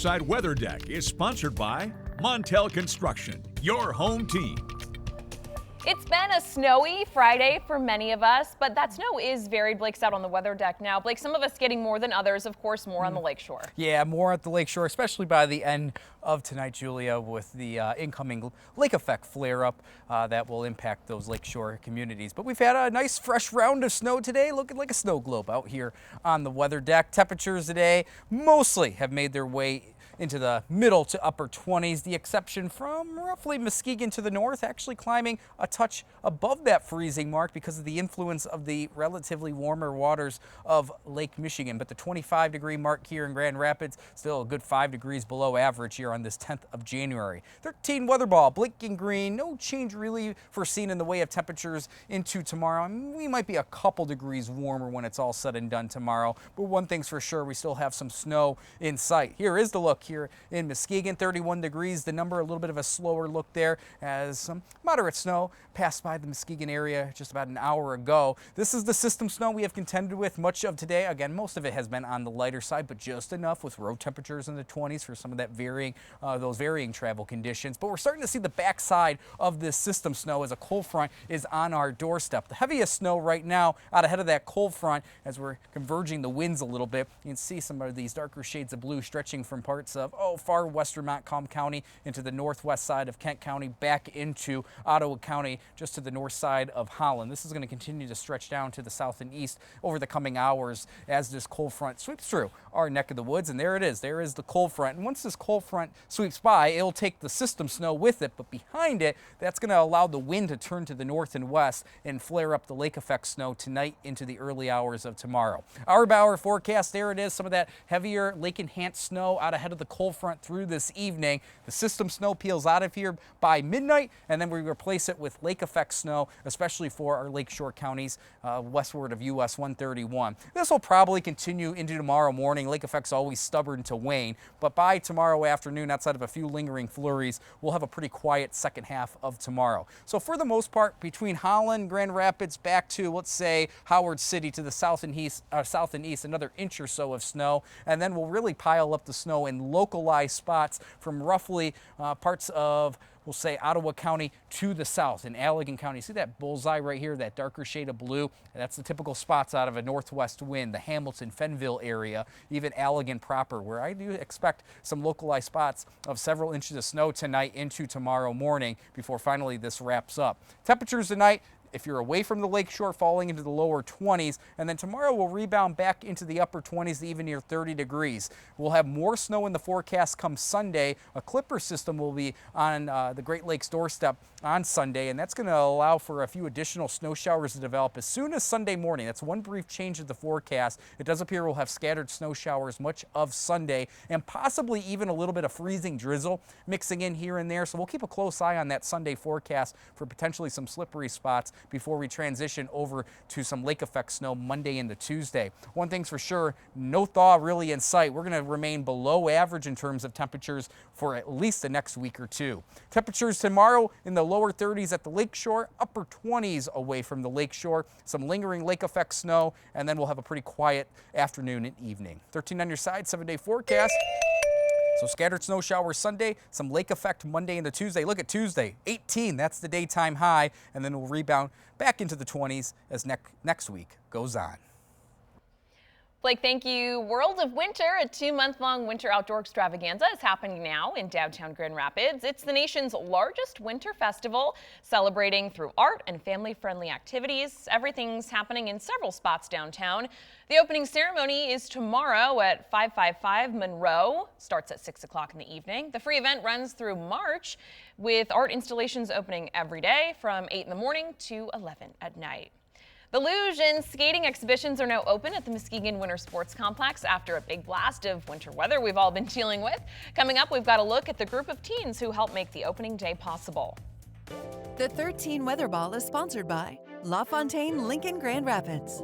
Side Weather Deck is sponsored by Montel Construction, your home team. It's been a snowy Friday for many of us, but that snow is varied. Blake's out on the weather deck now. Blake, some of us getting more than others, of course, more on the lakeshore. Yeah, more at the lakeshore, especially by the end of tonight, Julia, with the incoming lake effect flare-up that will impact those lakeshore communities. But we've had a nice fresh round of snow today, looking like a snow globe out here on the weather deck. Temperatures today mostly have made their way into the middle to upper 20s, the exception from roughly Muskegon to the north, actually climbing a touch above that freezing mark because of the influence of the relatively warmer waters of Lake Michigan. But the 25-degree mark here in Grand Rapids, still a good 5 degrees below average here on this 10th of January. 13 weather ball, blinking green, no change really foreseen in the way of temperatures into tomorrow. I mean, we might be a couple degrees warmer when it's all said and done tomorrow, but one thing's for sure, we still have some snow in sight. Here is the look here in Muskegon, 31 degrees, the number, a little bit of a slower look there as some moderate snow passed by the Muskegon area just about an hour ago. This is the system snow we have contended with much of today. Again, most of it has been on the lighter side, but just enough with road temperatures in the 20s for some of that those varying travel conditions. But we're starting to see the backside of this system snow as a cold front is on our doorstep. The heaviest snow right now out ahead of that cold front as we're converging the winds a little bit. You can see some of these darker shades of blue stretching from parts of far western Montcalm County into the northwest side of Kent County, back into Ottawa County, just to the north side of Holland. This is going to continue to stretch down to the south and east over the coming hours as this cold front sweeps through our neck of the woods. And there it is. There is the cold front. And once this cold front sweeps by, it'll take the system snow with it. But behind it, that's going to allow the wind to turn to the north and west and flare up the lake effect snow tonight into the early hours of tomorrow. Hour-by-hour forecast, there it is. Some of that heavier lake-enhanced snow out ahead of the cold front through this evening. The system snow peels out of here by midnight, and then we replace it with lake effect snow, especially for our lakeshore counties westward of US 131. This will probably continue into tomorrow morning. Lake effect's always stubborn to wane, but by tomorrow afternoon, outside of a few lingering flurries, we'll have a pretty quiet second half of tomorrow. So for the most part, between Holland, Grand Rapids, back to, let's say, Howard City to the south and east, another inch or so of snow, and then we'll really pile up the snow in localized spots from roughly parts of, we'll say, Ottawa County to the south in Allegan County. See that bullseye right here, that darker shade of blue? That's the typical spots out of a northwest wind, the Hamilton, Fenville area, even Allegan proper, where I do expect some localized spots of several inches of snow tonight into tomorrow morning before finally this wraps up. Temperatures tonight, if you're away from the lakeshore, falling into the lower 20s, and then tomorrow we'll rebound back into the upper 20s, even near 30 degrees. We'll have more snow in the forecast come Sunday. A clipper system will be on the Great Lakes doorstep on Sunday, and that's going to allow for a few additional snow showers to develop as soon as Sunday morning. That's one brief change of the forecast. It does appear we'll have scattered snow showers much of Sunday, and possibly even a little bit of freezing drizzle mixing in here and there. So we'll keep a close eye on that Sunday forecast for potentially some slippery spots before we transition over to some lake effect snow Monday into Tuesday. One thing's for sure, no thaw really in sight. We're going to remain below average in terms of temperatures for at least the next week or two. Temperatures tomorrow in the lower 30s at the lakeshore, upper 20s away from the lakeshore, some lingering lake effect snow, and then we'll have a pretty quiet afternoon and evening. 13 on your side, 7-day forecast. So scattered snow showers Sunday, some lake effect Monday into Tuesday. Look at Tuesday, 18, that's the daytime high, and then we'll rebound back into the 20s as next week goes on. Blake, thank you. World of Winter, a 2-month-long winter outdoor extravaganza, is happening now in downtown Grand Rapids. It's the nation's largest winter festival, celebrating through art and family-friendly activities. Everything's happening in several spots downtown. The opening ceremony is tomorrow at 555 Monroe. Starts at 6 o'clock in the evening. The free event runs through March, with art installations opening every day from 8 in the morning to 11 at night. The luge and skating exhibitions are now open at the Muskegon Winter Sports Complex after a big blast of winter weather we've all been dealing with. Coming up, we've got a look at the group of teens who helped make the opening day possible. The 13 Weather Ball is sponsored by LaFontaine Lincoln Grand Rapids.